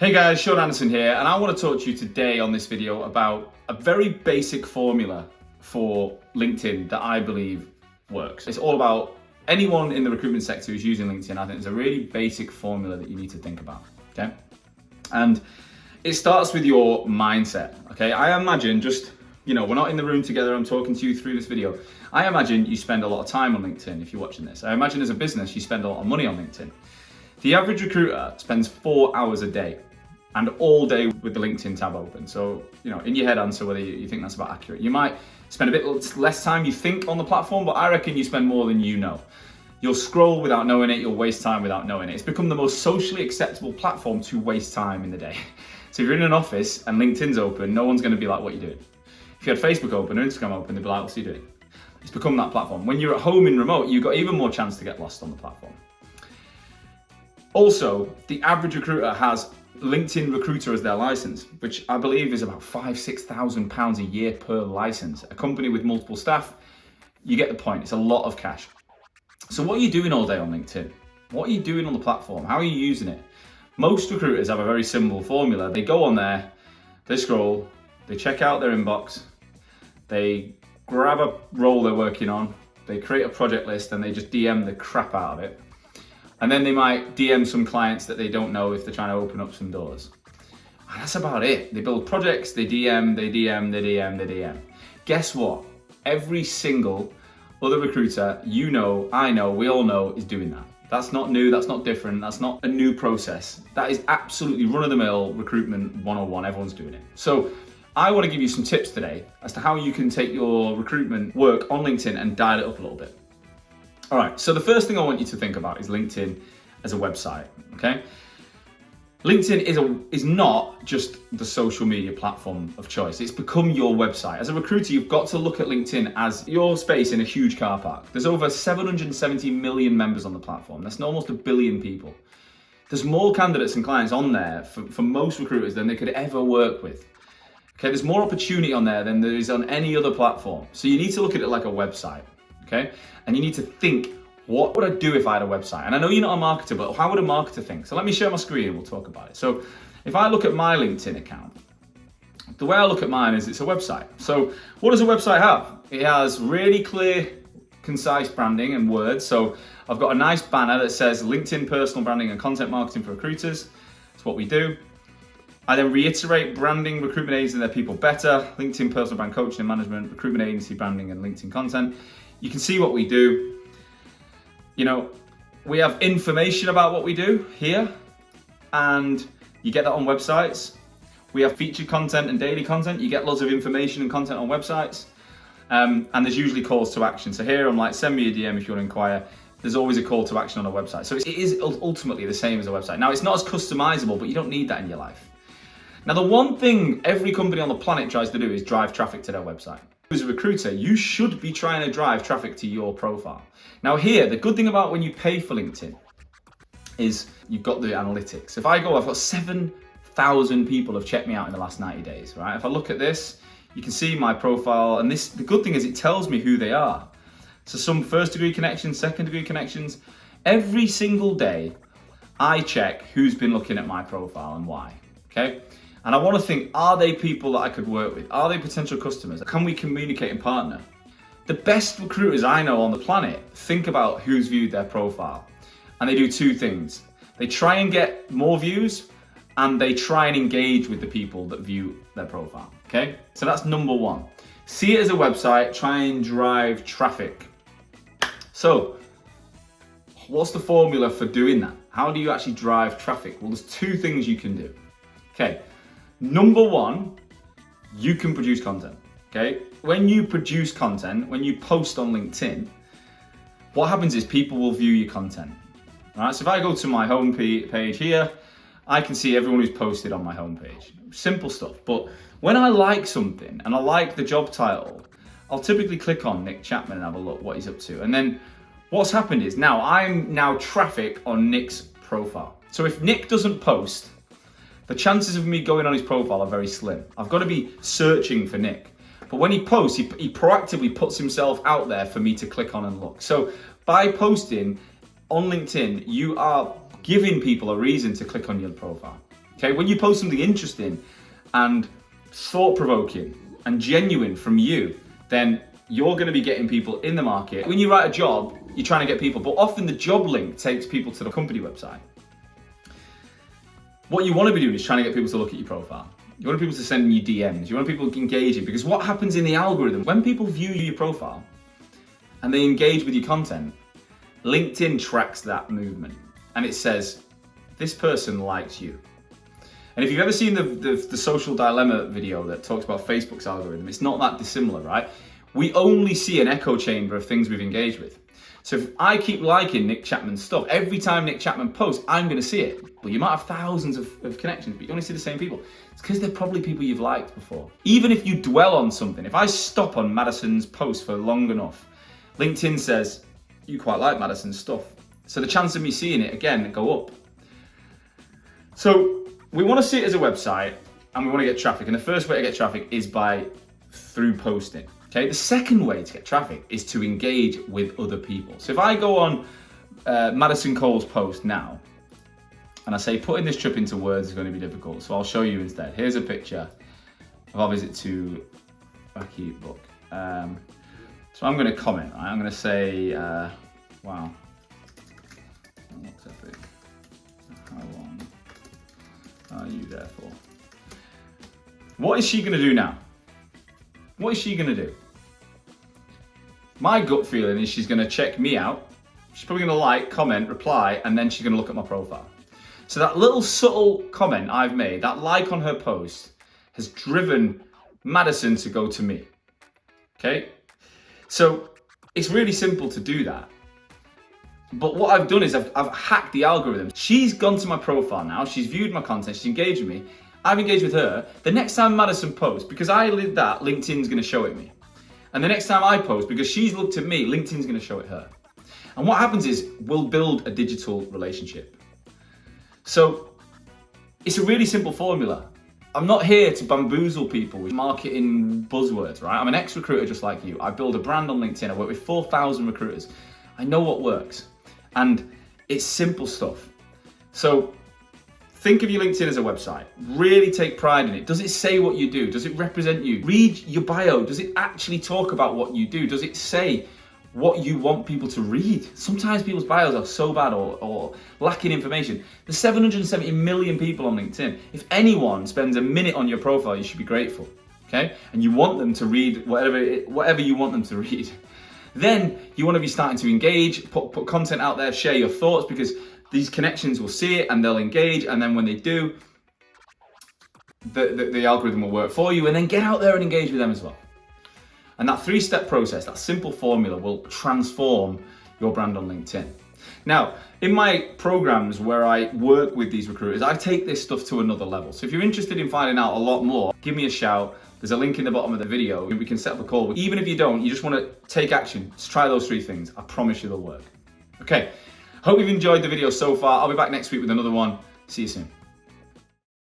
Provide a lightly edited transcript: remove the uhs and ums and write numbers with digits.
Hey guys, Sean Anderson here, and I want to talk to you today on this video about a very basic formula for LinkedIn that I believe works. It's all about anyone in the recruitment sector who's using LinkedIn. I think it's a really basic formula that you need to think about, okay? And it starts with your mindset, okay? I imagine we're not in the room together, I'm talking to you through this video. I imagine you spend a lot of time on LinkedIn if you're watching this. I imagine as a business, you spend a lot of money on LinkedIn. The average recruiter spends 4 hours a day and all day with the LinkedIn tab open. So, in your head answer whether you think that's about accurate. You might spend a bit less time you think on the platform, but I reckon you spend more than you know. You'll scroll without knowing it, you'll waste time without knowing it. It's become the most socially acceptable platform to waste time in the day. So if you're in an office and LinkedIn's open, no one's gonna be like, what are you doing? If you had Facebook open or Instagram open, they'd be like, what's he doing? It's become that platform. When you're at home in remote, you've got even more chance to get lost on the platform. Also, the average recruiter has LinkedIn Recruiter as their license, which I believe is about £5,000-6,000 a year per license. A company with multiple staff, you get the point. It's a lot of cash. So what are you doing all day on LinkedIn? What are you doing on the platform? How are you using it? Most recruiters have a very simple formula. They go on there, they scroll, they check out their inbox, they grab a role they're working on, they create a project list, and they just DM the crap out of it. And then they might DM some clients that they don't know if they're trying to open up some doors. And that's about it. They build projects, they DM. Guess what? Every single other recruiter, I know, we all know is doing that. That's not new, that's not different, that's not a new process. That is absolutely run-of-the-mill recruitment 101, everyone's doing it. So I want to give you some tips today as to how you can take your recruitment work on LinkedIn and dial it up a little bit. All right, so the first thing I want you to think about is LinkedIn as a website, okay? LinkedIn is not just the social media platform of choice. It's become your website. As a recruiter, you've got to look at LinkedIn as your space in a huge car park. There's over 770 million members on the platform. That's almost 1 billion people. There's more candidates and clients on there for most recruiters than they could ever work with. Okay, there's more opportunity on there than there is on any other platform. So you need to look at it like a website. Okay, and you need to think, what would I do if I had a website? And I know you're not a marketer, but how would a marketer think? So let me share my screen and we'll talk about it. So if I look at my LinkedIn account, the way I look at mine is it's a website. So what does a website have? It has really clear, concise branding and words. So I've got a nice banner that says LinkedIn personal branding and content marketing for recruiters. That's what we do. I then reiterate branding, recruitment agency and their people better, LinkedIn personal brand coaching and management, recruitment agency branding and LinkedIn content. You can see what we do. We have information about what we do here, and you get that on websites. We have featured content and daily content. You get lots of information and content on websites. And there's usually calls to action. So here I'm like, send me a DM if you want to inquire. There's always a call to action on a website. So it is ultimately the same as a website. Now, it's not as customizable, but you don't need that in your life. Now, the one thing every company on the planet tries to do is drive traffic to their website. As a recruiter, you should be trying to drive traffic to your profile. Now here, the good thing about when you pay for LinkedIn is you've got the analytics. If I go, I've got 7,000 people have checked me out in the last 90 days, right? If I look at this, you can see my profile, and the good thing is it tells me who they are. So some first degree connections, second degree connections. Every single day, I check who's been looking at my profile and why, okay? And I want to think, are they people that I could work with? Are they potential customers? Can we communicate and partner? The best recruiters I know on the planet think about who's viewed their profile. And they do two things. They try and get more views, and they try and engage with the people that view their profile, okay? So that's number one. See it as a website, try and drive traffic. So what's the formula for doing that? How do you actually drive traffic? Well, there's two things you can do, okay? Number one, you can produce content, okay? When you produce content, when you post on LinkedIn, what happens is people will view your content, all right? So if I go to my home page here, I can see everyone who's posted on my homepage. Simple stuff, but when I like something and I like the job title, I'll typically click on Nick Chapman and have a look what he's up to. And then what's happened is I'm now traffic on Nick's profile. So if Nick doesn't post, the chances of me going on his profile are very slim. I've got to be searching for Nick. But when he posts, he proactively puts himself out there for me to click on and look. So by posting on LinkedIn, you are giving people a reason to click on your profile. Okay, when you post something interesting and thought-provoking and genuine from you, then you're going to be getting people in the market. When you write a job, you're trying to get people, but often the job link takes people to the company website. What you want to be doing is trying to get people to look at your profile. You want people to send you DMs. You want people engaging, because what happens in the algorithm, when people view your profile and they engage with your content, LinkedIn tracks that movement and it says, this person likes you. And if you've ever seen the social dilemma video that talks about Facebook's algorithm, it's not that dissimilar, right? We only see an echo chamber of things we've engaged with. So if I keep liking Nick Chapman's stuff, every time Nick Chapman posts, I'm going to see it. Well, you might have thousands of connections, but you only see the same people. It's because they're probably people you've liked before. Even if you dwell on something, if I stop on Madison's post for long enough, LinkedIn says, you quite like Madison's stuff. So the chance of me seeing it again go up. So we want to see it as a website and we want to get traffic. And the first way to get traffic is through posting. Okay, the second way to get traffic is to engage with other people. So if I go on Madison Cole's post now, and I say putting this trip into words is going to be difficult, so I'll show you instead. Here's a picture of our visit to Baki Book. So I'm going to comment, right? I'm going to say, wow, that looks epic. How long are you there for? What is she going to do now? What is she going to do? My gut feeling is she's going to check me out. She's probably going to like, comment, reply, and then she's going to look at my profile. So that little subtle comment I've made, that like on her post, has driven Madison to go to me. Okay? So it's really simple to do that. But what I've done is I've hacked the algorithm. She's gone to my profile now. She's viewed my content. She's engaged with me. I've engaged with her. The next time Madison posts, because I did that, LinkedIn's going to show it me. And the next time I post, because she's looked at me, LinkedIn's going to show it her. And what happens is we'll build a digital relationship. So it's a really simple formula. I'm not here to bamboozle people with marketing buzzwords, right? I'm an ex-recruiter just like you. I build a brand on LinkedIn. I work with 4,000 recruiters. I know what works. And it's simple stuff. So think of your LinkedIn as a website. Really take pride in it. Does it say what you do? Does it represent you? Read your bio. Does it actually talk about what you do? Does it say what you want people to read? Sometimes people's bios are so bad or lacking information. There's 770 million people on LinkedIn. If anyone spends a minute on your profile, you should be grateful, okay? And you want them to read whatever you want them to read. Then you want to be starting to engage, put content out there, share your thoughts, because these connections will see it and they'll engage, and then when they do, the algorithm will work for you, and then get out there and engage with them as well. And that 3-step process, that simple formula, will transform your brand on LinkedIn. Now, in my programs where I work with these recruiters, I take this stuff to another level. So if you're interested in finding out a lot more, give me a shout. There's a link in the bottom of the video. We can set up a call. Even if you don't, you just want to take action, just try those 3 things. I promise you they'll work. Okay, hope you've enjoyed the video so far. I'll be back next week with another one. See you soon.